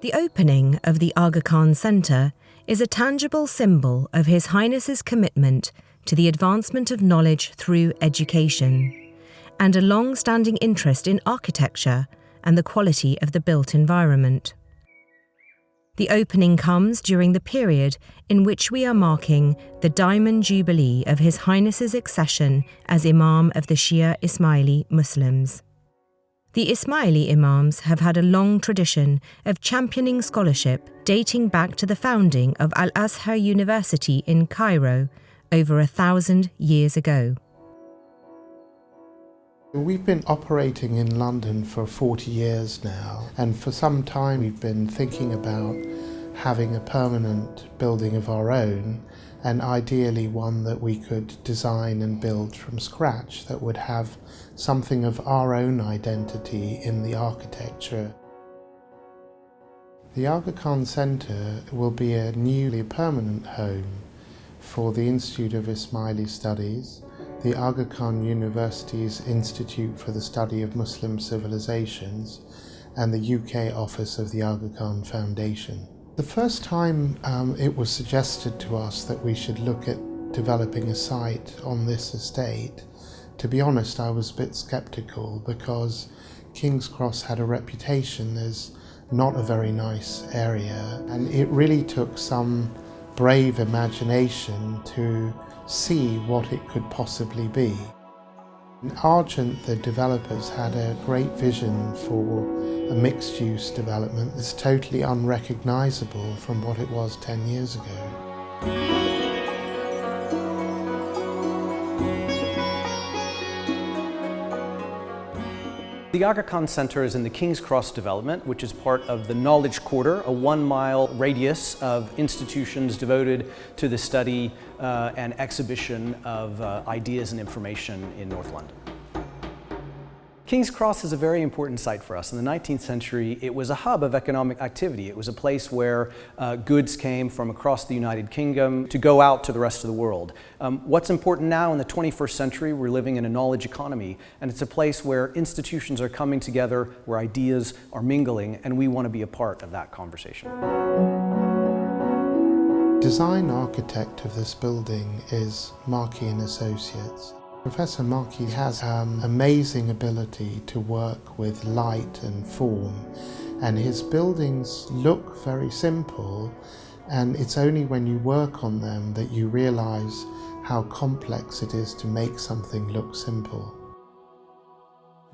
The opening of the Aga Khan Centre is a tangible symbol of His Highness's commitment to the advancement of knowledge through education, and a long-standing interest in architecture and the quality of the built environment. The opening comes during the period in which we are marking the Diamond Jubilee of His Highness's accession as Imam of the Shia Ismaili Muslims. The Ismaili Imams have had a long tradition of championing scholarship dating back to the founding of Al-Azhar University in Cairo over 1,000 years ago. We've been operating in London for 40 years now, and for some time we've been thinking about having a permanent building of our own, and ideally one that we could design and build from scratch that would have something of our own identity in the architecture. The Aga Khan Centre will be a newly permanent home for the Institute of Ismaili Studies, the Aga Khan University's Institute for the Study of Muslim Civilizations, and the UK office of the Aga Khan Foundation. The first time it was suggested to us that we should look at developing a site on this estate, to be honest, I was a bit sceptical because King's Cross had a reputation as not a very nice area, and it really took some brave imagination to see what it could possibly be. In Argent, the developers had a great vision for a mixed-use development that's totally unrecognisable from what it was 10 years ago. The Aga Khan Centre is in the King's Cross development, which is part of the Knowledge Quarter, a 1-mile radius of institutions devoted to the study and exhibition of ideas and information in North London. King's Cross is a very important site for us. In the 19th century, it was a hub of economic activity. It was a place where goods came from across the United Kingdom to go out to the rest of the world. What's important now in the 21st century, we're living in a knowledge economy, and it's a place where institutions are coming together, where ideas are mingling, and we want to be a part of that conversation. Design architect of this building is Markey and Associates. Professor Markey has amazing ability to work with light and form, and his buildings look very simple, and it's only when you work on them that you realize how complex it is to make something look simple.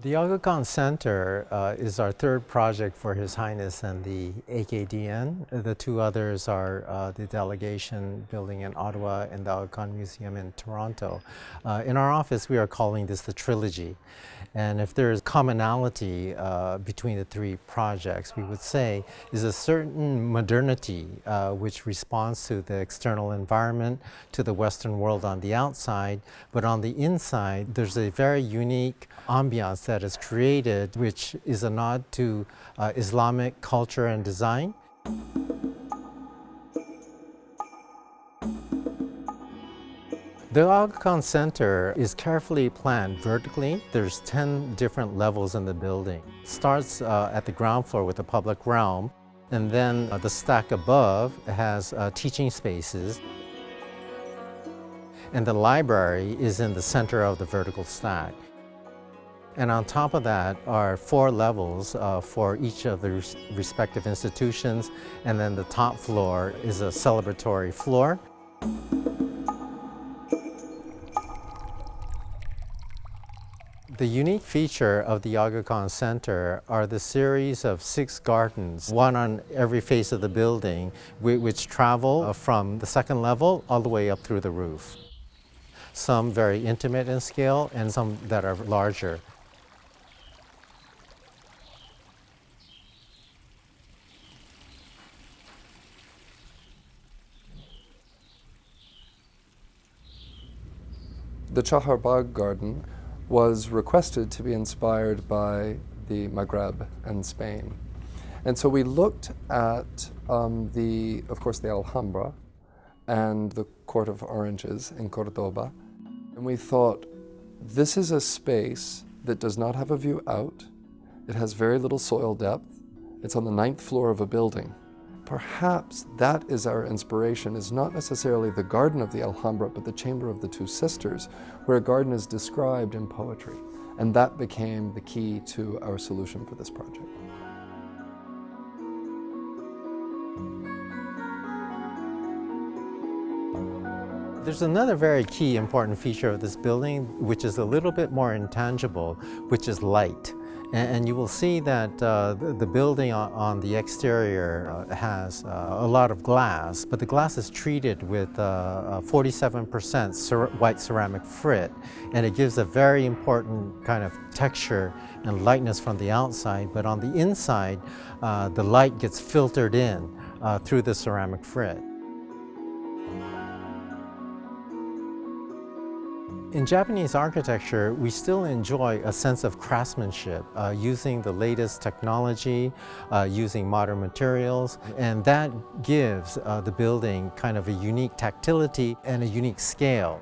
The Aga Khan Centre is our third project for His Highness and the AKDN. The two others are the delegation building in Ottawa and the Aga Khan Museum in Toronto. In our office, we are calling this the trilogy. And if there's commonality between the three projects, we would say is a certain modernity which responds to the external environment, to the Western world on the outside, but on the inside, there's a very unique ambiance that is created, which is a nod to Islamic culture and design. The Aga Khan Centre is carefully planned vertically. There's 10 different levels in the building. It starts at the ground floor with the public realm, and then the stack above has teaching spaces. And the library is in the center of the vertical stack. And on top of that are 4 levels for each of the respective institutions, and then the top floor is a celebratory floor. The unique feature of the Aga Khan Centre are the series of 6 gardens, one on every face of the building, which travel from the second level all the way up through the roof. Some very intimate in scale and some that are larger. The Chahar Bagh garden was requested to be inspired by the Maghreb and Spain. And so we looked at of course, the Alhambra and the Court of Oranges in Cordoba. And we thought, this is a space that does not have a view out. It has very little soil depth. It's on the 9th floor of a building. Perhaps that is our inspiration, is not necessarily the garden of the Alhambra, but the Chamber of the Two Sisters, where a garden is described in poetry. And that became the key to our solution for this project. There's another very key important feature of this building, which is a little bit more intangible, which is light. And you will see that the building on the exterior has a lot of glass, but the glass is treated with 47% white ceramic frit, and it gives a very important kind of texture and lightness from the outside, but on the inside, the light gets filtered in through the ceramic frit. In Japanese architecture, we still enjoy a sense of craftsmanship, using the latest technology, using modern materials, and that gives the building kind of a unique tactility and a unique scale.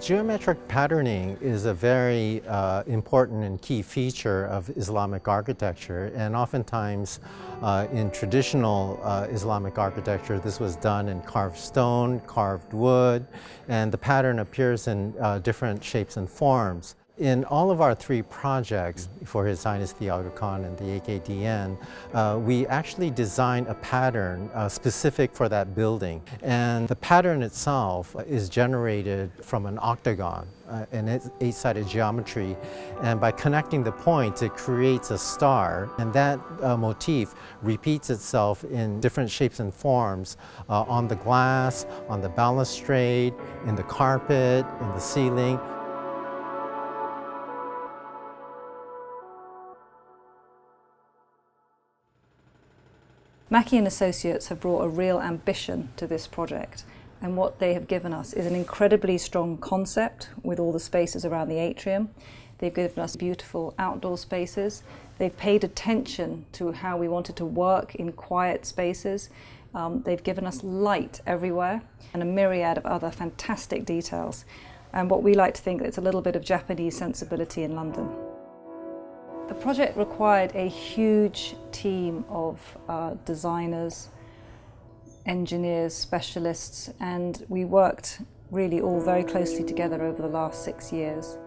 Geometric patterning is a very important and key feature of Islamic architecture, and oftentimes in traditional Islamic architecture this was done in carved stone, carved wood, and the pattern appears in different shapes and forms. In all of our three projects for His Highness the Aga Khan and the AKDN, we actually designed a pattern specific for that building. And the pattern itself is generated from an octagon, an eight-sided geometry. And by connecting the points, it creates a star. And that motif repeats itself in different shapes and forms on the glass, on the balustrade, in the carpet, in the ceiling. Mackie and Associates have brought a real ambition to this project, and what they have given us is an incredibly strong concept with all the spaces around the atrium. They've given us beautiful outdoor spaces. They've paid attention to how we wanted to work in quiet spaces. They've given us light everywhere and a myriad of other fantastic details. And what we like to think, it's a little bit of Japanese sensibility in London. The project required a huge team of designers, engineers, specialists, and we worked really all very closely together over the last 6 years.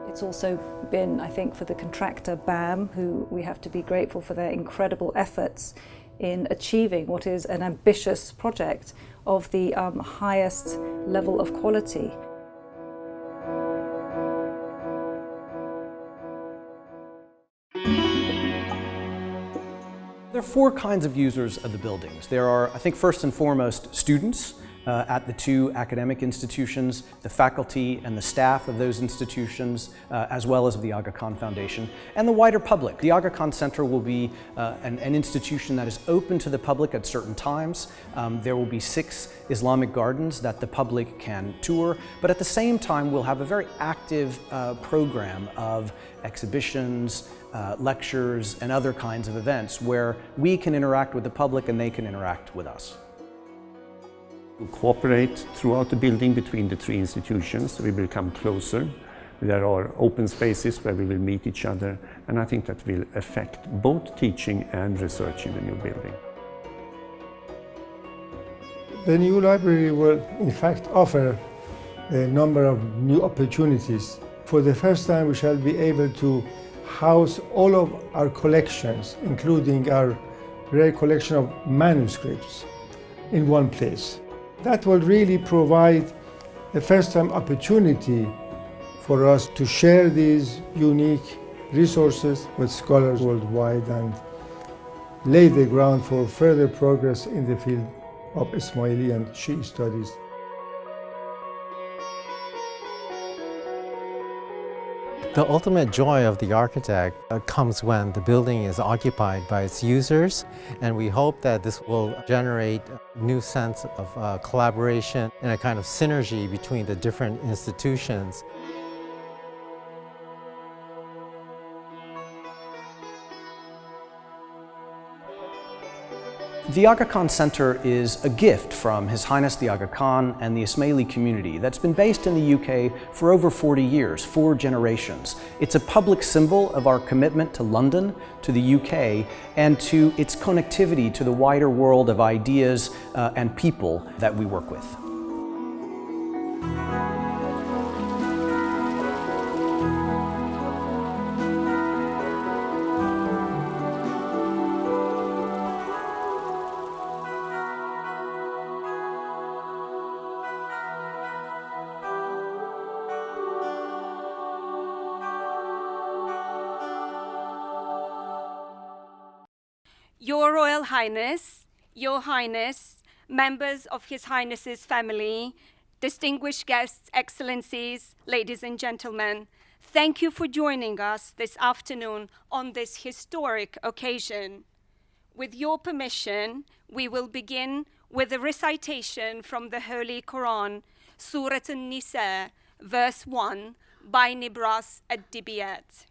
It's also been, I think, for the contractor BAM, who we have to be grateful for their incredible efforts in achieving what is an ambitious project of the highest level of quality. There are four kinds of users of the buildings. There are, I think, first and foremost, students at the two academic institutions, the faculty and the staff of those institutions, as well as of the Aga Khan Foundation, and the wider public. The Aga Khan Center will be an institution that is open to the public at certain times. There will be 6 Islamic gardens that the public can tour, but at the same time we'll have a very active program of exhibitions, lectures, and other kinds of events where we can interact with the public and they can interact with us. We cooperate throughout the building between the 3 institutions. We will come closer. There are open spaces where we will meet each other, and I think that will affect both teaching and research in the new building. The new library will in fact offer a number of new opportunities. For the first time we shall be able to house all of our collections, including our rare collection of manuscripts, in one place. That will really provide a first-time opportunity for us to share these unique resources with scholars worldwide and lay the ground for further progress in the field of Ismaili and Shi'i studies. The ultimate joy of the architect comes when the building is occupied by its users, and we hope that this will generate a new sense of collaboration and a kind of synergy between the different institutions. The Aga Khan Center is a gift from His Highness the Aga Khan and the Ismaili community that's been based in the UK for over 40 years, 4 generations. It's a public symbol of our commitment to London, to the UK, and to its connectivity to the wider world of ideas and people that we work with. Your Royal Highness, Your Highness, members of His Highness's family, distinguished guests, excellencies, ladies and gentlemen, thank you for joining us this afternoon on this historic occasion. With your permission, we will begin with a recitation from the Holy Quran, Surah An-Nisa, verse 1, by Nibras ad-Dibiyat.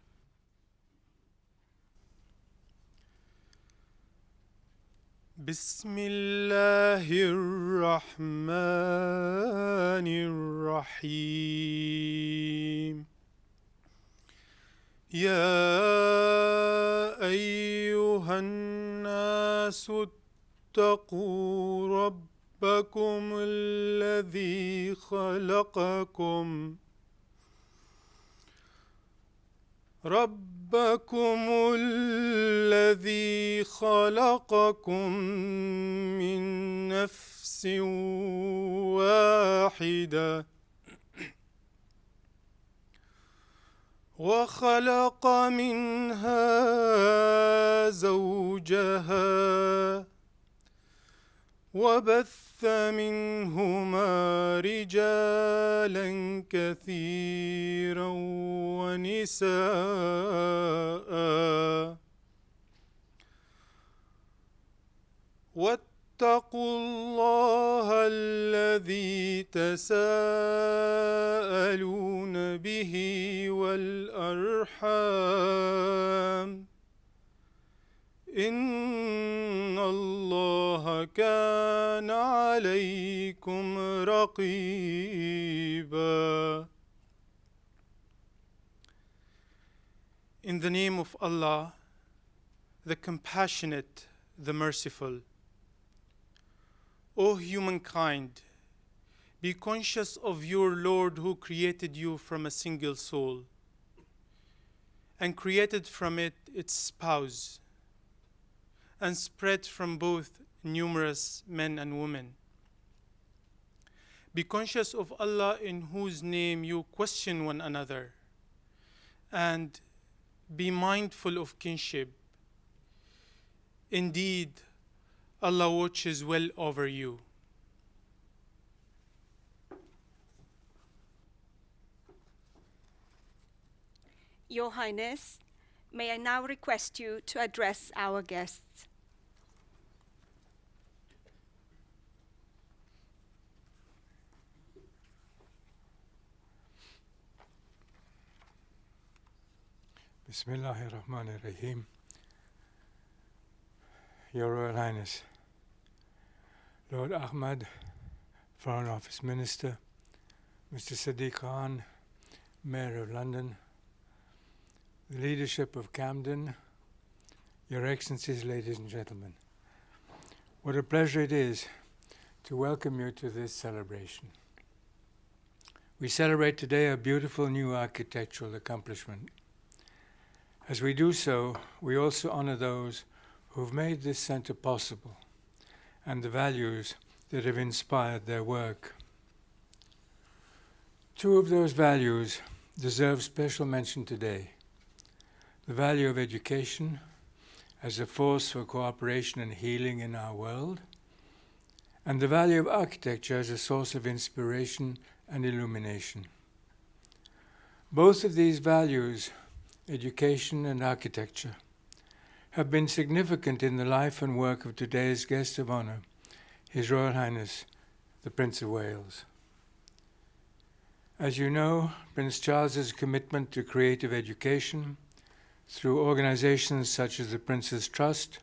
بسم الله الرحمن الرحيم يا أيها الناس اتقوا ربكم الذي خلقكم من نفس واحدة وخلق منها زوجها وبث منهما رجالا كثيرا ونساء واتقوا الله الذي تساءلون به والأرحام إن الله كان عليكم رقيبا. In the name of Allah, the compassionate, the merciful. O humankind, be conscious of your Lord who created you from a single soul and created from it its spouse and spread from both numerous men and women. Be conscious of Allah in whose name you question one another, and be mindful of kinship. Indeed, Allah watches well over you. Your Highness, may I now request you to address our guests. Bismillahirrahmanirrahim. Your Royal Highness, Lord Ahmad, Foreign Office Minister, Mr. Sadiq Khan, Mayor of London, the leadership of Camden, Your Excellencies, ladies and gentlemen, what a pleasure it is to welcome you to this celebration. We celebrate today a beautiful new architectural accomplishment. As we do so, we also honor those who've made this center possible and the values that have inspired their work. 2 of those values deserve special mention today: the value of education as a force for cooperation and healing in our world, and the value of architecture as a source of inspiration and illumination. Both of these values, education and architecture, have been significant in the life and work of today's guest of honor, His Royal Highness, the Prince of Wales. As you know, Prince Charles's commitment to creative education through organizations such as the Prince's Trust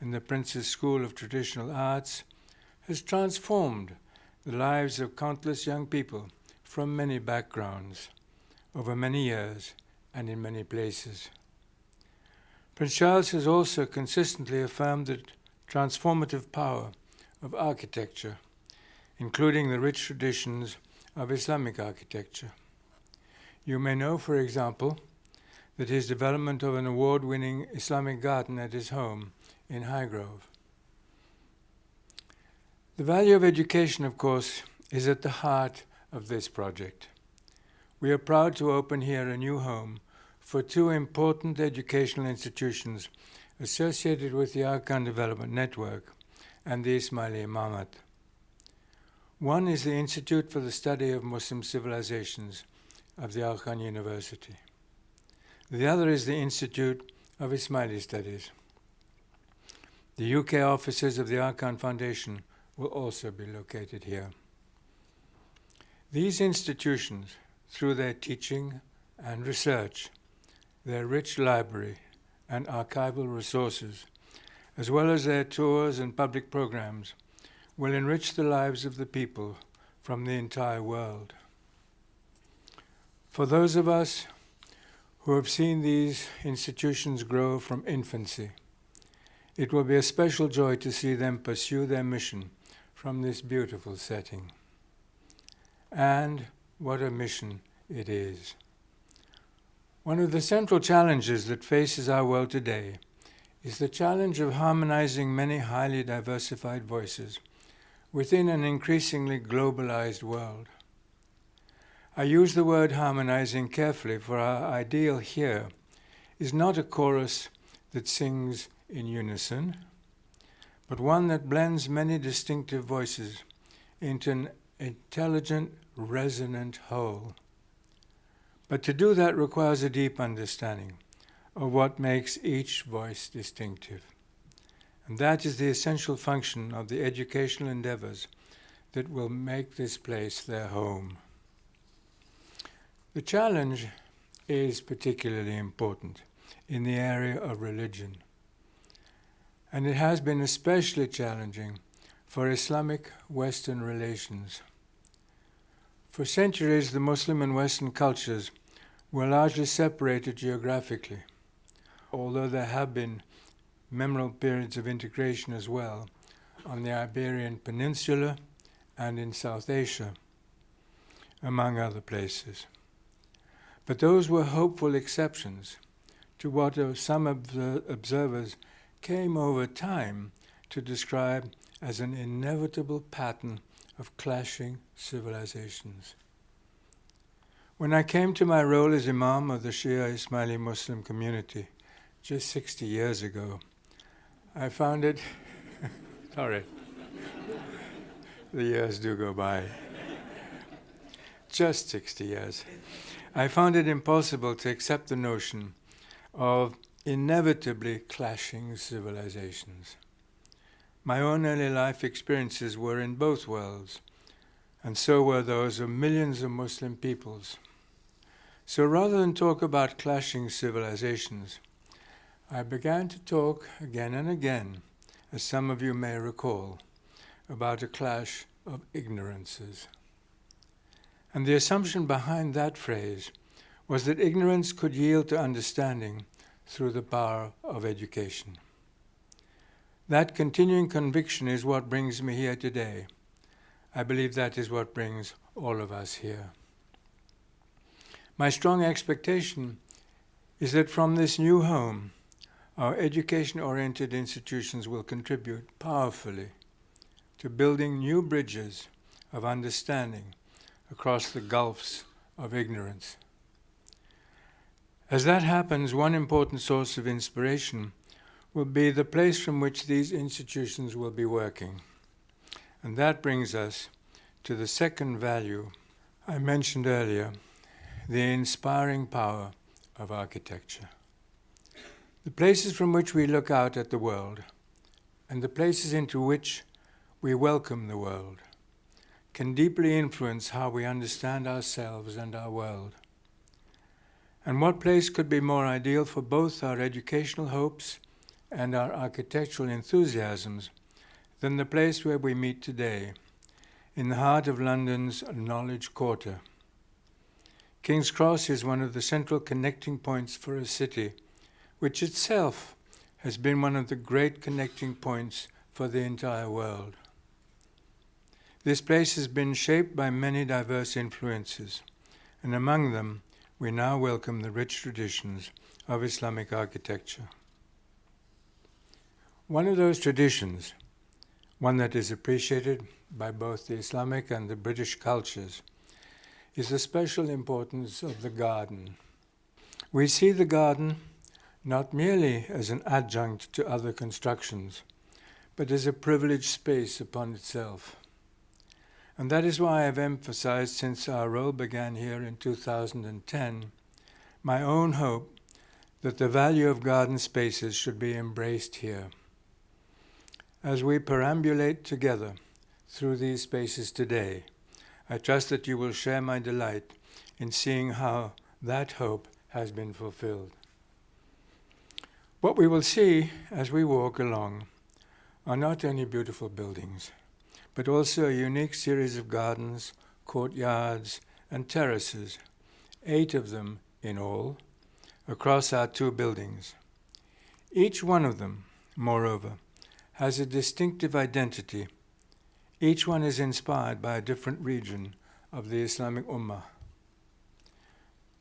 in the Prince's School of Traditional Arts has transformed the lives of countless young people from many backgrounds over many years and in many places. Prince Charles has also consistently affirmed the transformative power of architecture, including the rich traditions of Islamic architecture. You may know, for example, that his development of an award-winning Islamic garden at his home in Highgrove. The value of education, of course, is at the heart of this project. We are proud to open here a new home for two important educational institutions associated with the Aga Khan Development Network and the Ismaili Imamat. One is the Institute for the Study of Muslim Civilizations of the Aga Khan University. The other is the Institute of Ismaili Studies. The UK offices of the Aga Khan Foundation will also be located here. These institutions, through their teaching and research, their rich library and archival resources, as well as their tours and public programs, will enrich the lives of the people from the entire world. For those of us who have seen these institutions grow from infancy, it will be a special joy to see them pursue their mission from this beautiful setting. And what a mission it is. One of the central challenges that faces our world today is the challenge of harmonizing many highly diversified voices within an increasingly globalized world. I use the word harmonizing carefully, for our ideal here is not a chorus that sings in unison, but one that blends many distinctive voices into an intelligent, resonant whole. But to do that requires a deep understanding of what makes each voice distinctive. And that is the essential function of the educational endeavors that will make this place their home. The challenge is particularly important in the area of religion. And it has been especially challenging for Islamic Western relations. For centuries, the Muslim and Western cultures were largely separated geographically, although there have been memorable periods of integration as well on the Iberian Peninsula and in South Asia, among other places. But those were hopeful exceptions to what some observers came over time to describe as an inevitable pattern of clashing civilizations. When I came to my role as Imam of the Shia Ismaili Muslim community just 60 years ago, I found it, sorry, the years do go by, just 60 years. I found it impossible to accept the notion of inevitably clashing civilizations. My own early life experiences were in both worlds, and so were those of millions of Muslim peoples. So rather than talk about clashing civilizations, I began to talk again and again, as some of you may recall, about a clash of ignorances. And the assumption behind that phrase was that ignorance could yield to understanding through the power of education. That continuing conviction is what brings me here today. I believe that is what brings all of us here. My strong expectation is that from this new home, our education-oriented institutions will contribute powerfully to building new bridges of understanding across the gulfs of ignorance. As that happens, one important source of inspiration will be the place from which these institutions will be working. And that brings us to the second value I mentioned earlier, the inspiring power of architecture. The places from which we look out at the world, and the places into which we welcome the world, can deeply influence how we understand ourselves and our world. And what place could be more ideal for both our educational hopes and our architectural enthusiasms than the place where we meet today, in the heart of London's Knowledge Quarter. King's Cross is one of the central connecting points for a city, which itself has been one of the great connecting points for the entire world. This place has been shaped by many diverse influences, and among them, we now welcome the rich traditions of Islamic architecture. One of those traditions, one that is appreciated by both the Islamic and the British cultures, is the special importance of the garden. We see the garden not merely as an adjunct to other constructions, but as a privileged space upon itself. And that is why I've emphasized, since our role began here in 2010, my own hope that the value of garden spaces should be embraced here. As we perambulate together through these spaces today, I trust that you will share my delight in seeing how that hope has been fulfilled. What we will see as we walk along are not only beautiful buildings, but also a unique series of gardens, courtyards, and terraces, 8 of them in all, across our 2 buildings. Each one of them, moreover, has a distinctive identity. Each one is inspired by a different region of the Islamic Ummah.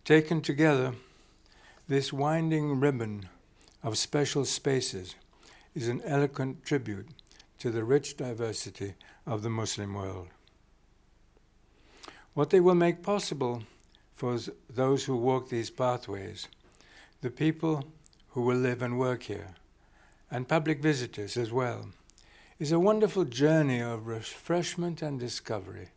Taken together, this winding ribbon of special spaces is an eloquent tribute to the rich diversity of the Muslim world. What they will make possible for those who walk these pathways, the people who will live and work here, and public visitors as well, is a wonderful journey of refreshment and discovery.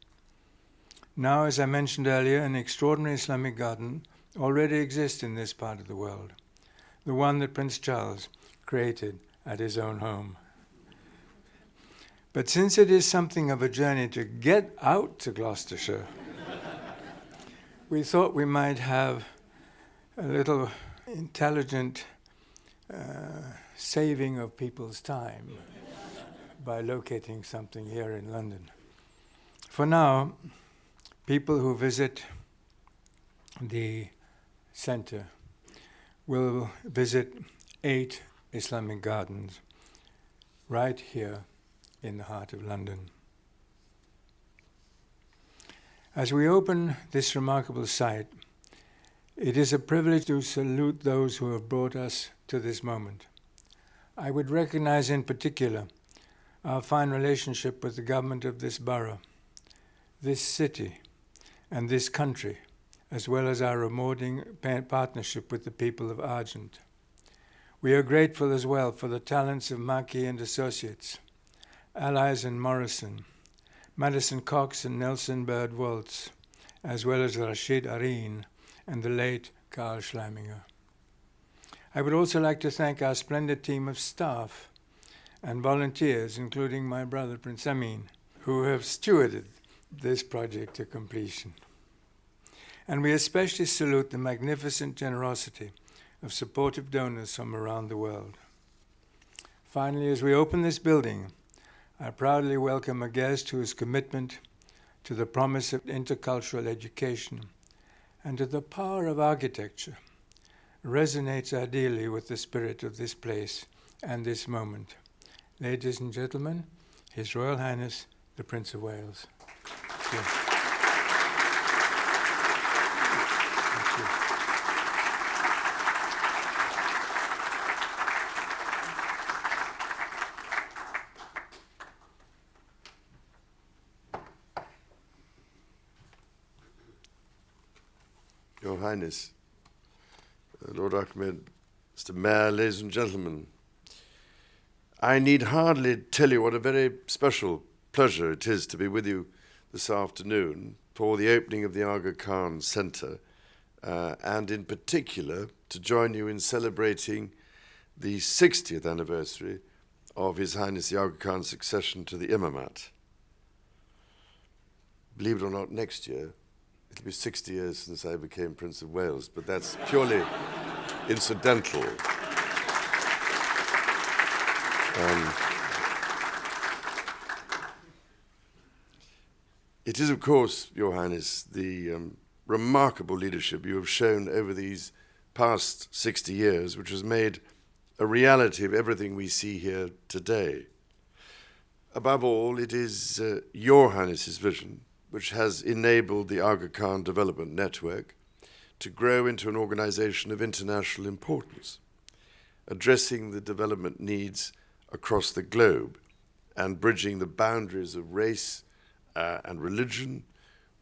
Now, as I mentioned earlier, an extraordinary Islamic garden already exists in this part of the world, the one that Prince Charles created at his own home. But since it is something of a journey to get out to Gloucestershire, we thought we might have a little intelligent saving of people's time by locating something here in London. For now, people who visit the center will visit 8 Islamic gardens right here in the heart of London. As we open this remarkable site, it is a privilege to salute those who have brought us to this moment. I would recognize in particular our fine relationship with the government of this borough, this city, and this country, as well as our rewarding partnership with the people of Argent. We are grateful as well for the talents of Maki and Associates, Allies and Morrison, Madison Cox and Nelson Bird Waltz, as well as Rashid Areen and the late Karl Schleininger. I would also like to thank our splendid team of staff and volunteers, including my brother Prince Amin, who have stewarded this project to completion. And we especially salute the magnificent generosity of supportive donors from around the world. Finally, as we open this building, I proudly welcome a guest whose commitment to the promise of intercultural education and to the power of architecture resonates ideally with the spirit of this place and this moment. Ladies and gentlemen, His Royal Highness, the Prince of Wales. Thank you. Your Highness, Lord Ahmed, Mr. Mayor, ladies and gentlemen, I need hardly tell you what a very special pleasure it is to be with you this afternoon for the opening of the Aga Khan Centre, and in particular to join you in celebrating the 60th anniversary of His Highness the Aga Khan's succession to the Imamate. Believe it or not, next year, it'll be 60 years since I became Prince of Wales, but that's purely incidental. It is, of course, Your Highness, the remarkable leadership you have shown over these past 60 years, which has made a reality of everything we see here today. Above all, it is Your Highness's vision which has enabled the Aga Khan Development Network to grow into an organization of international importance, addressing the development needs across the globe and bridging the boundaries of race and religion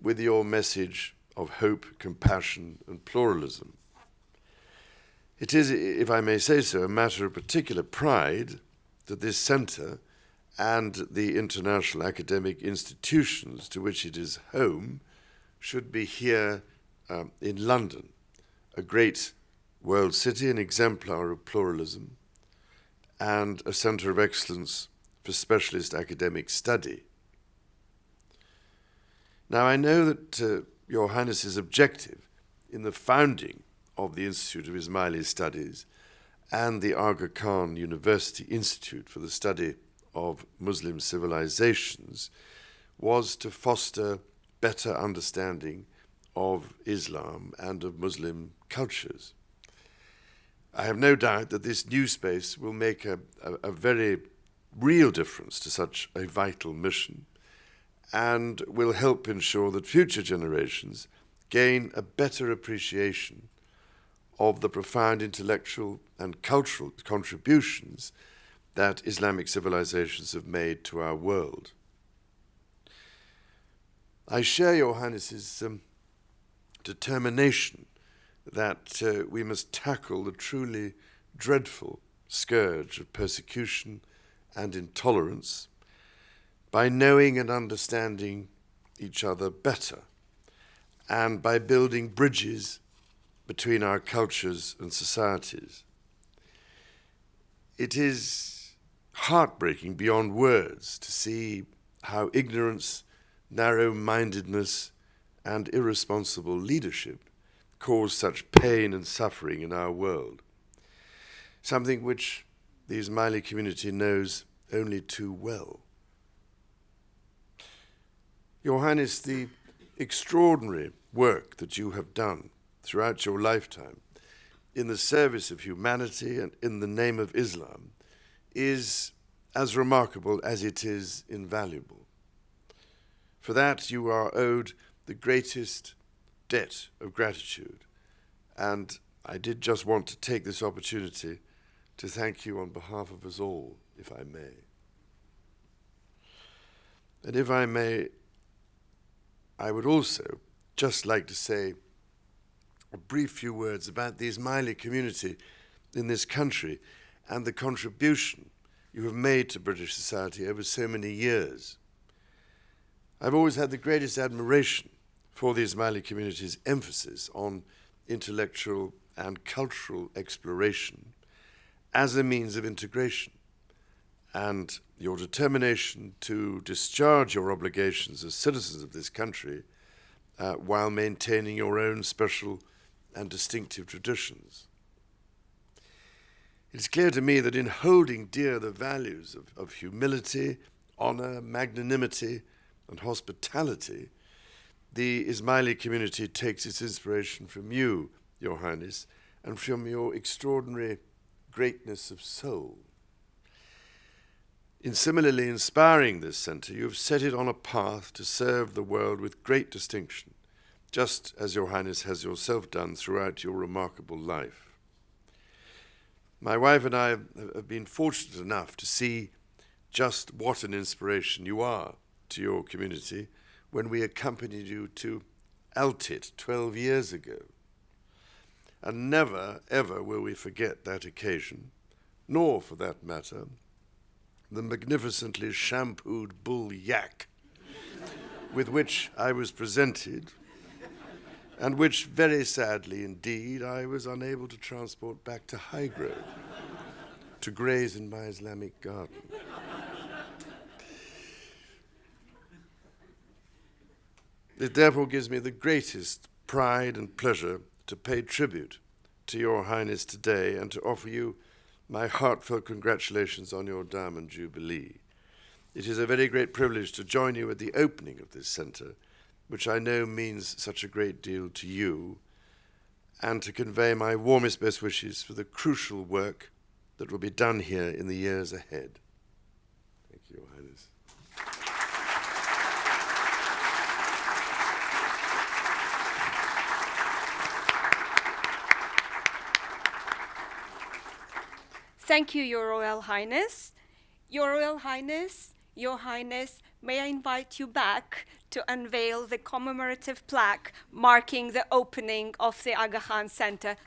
with your message of hope, compassion, and pluralism. It is, if I may say so, a matter of particular pride that this centre and the international academic institutions to which it is home should be here in London, a great world city, an exemplar of pluralism, and a centre of excellence for specialist academic study. Now, I know that Your Highness's objective in the founding of the Institute of Ismaili Studies and the Aga Khan University Institute for the Study of Muslim Civilizations was to foster better understanding of Islam and of Muslim cultures. I have no doubt that this new space will make a very real difference to such a vital mission and will help ensure that future generations gain a better appreciation of the profound intellectual and cultural contributions that Islamic civilizations have made to our world. I share Your Highness's determination that we must tackle the truly dreadful scourge of persecution and intolerance by knowing and understanding each other better and by building bridges between our cultures and societies. It is heartbreaking beyond words to see how ignorance, narrow-mindedness, and irresponsible leadership cause such pain and suffering in our world, something which the Ismaili community knows only too well. Your Highness, the extraordinary work that you have done throughout your lifetime in the service of humanity and in the name of Islam is as remarkable as it is invaluable. For that you are owed the greatest debt of gratitude, and I did just want to take this opportunity to thank you on behalf of us all, if I may. And if I may, I would also just like to say a brief few words about the Ismaili community in this country and the contribution you have made to British society over so many years. I've always had the greatest admiration for the Ismaili community's emphasis on intellectual and cultural exploration as a means of integration, and your determination to discharge your obligations as citizens of this country while maintaining your own special and distinctive traditions. It's clear to me that in holding dear the values of humility, honor, magnanimity, and hospitality, the Ismaili community takes its inspiration from you, Your Highness, and from your extraordinary greatness of soul. In similarly inspiring this centre, you have set it on a path to serve the world with great distinction, just as Your Highness has yourself done throughout your remarkable life. My wife and I have been fortunate enough to see just what an inspiration you are to your community when we accompanied you to Altit 12 years ago. And never, ever will we forget that occasion, nor, for that matter, the magnificently shampooed bull yak with which I was presented, and which, very sadly indeed, I was unable to transport back to Highgrove to graze in my Islamic garden. It therefore gives me the greatest pride and pleasure to pay tribute to Your Highness today and to offer you my heartfelt congratulations on your Diamond Jubilee. It is a very great privilege to join you at the opening of this centre, which I know means such a great deal to you, and to convey my warmest best wishes for the crucial work that will be done here in the years ahead. Thank you, Your Highness. Thank you, Your Royal Highness. Your Royal Highness, Your Highness, may I invite you back to unveil the commemorative plaque marking the opening of the Aga Khan Center.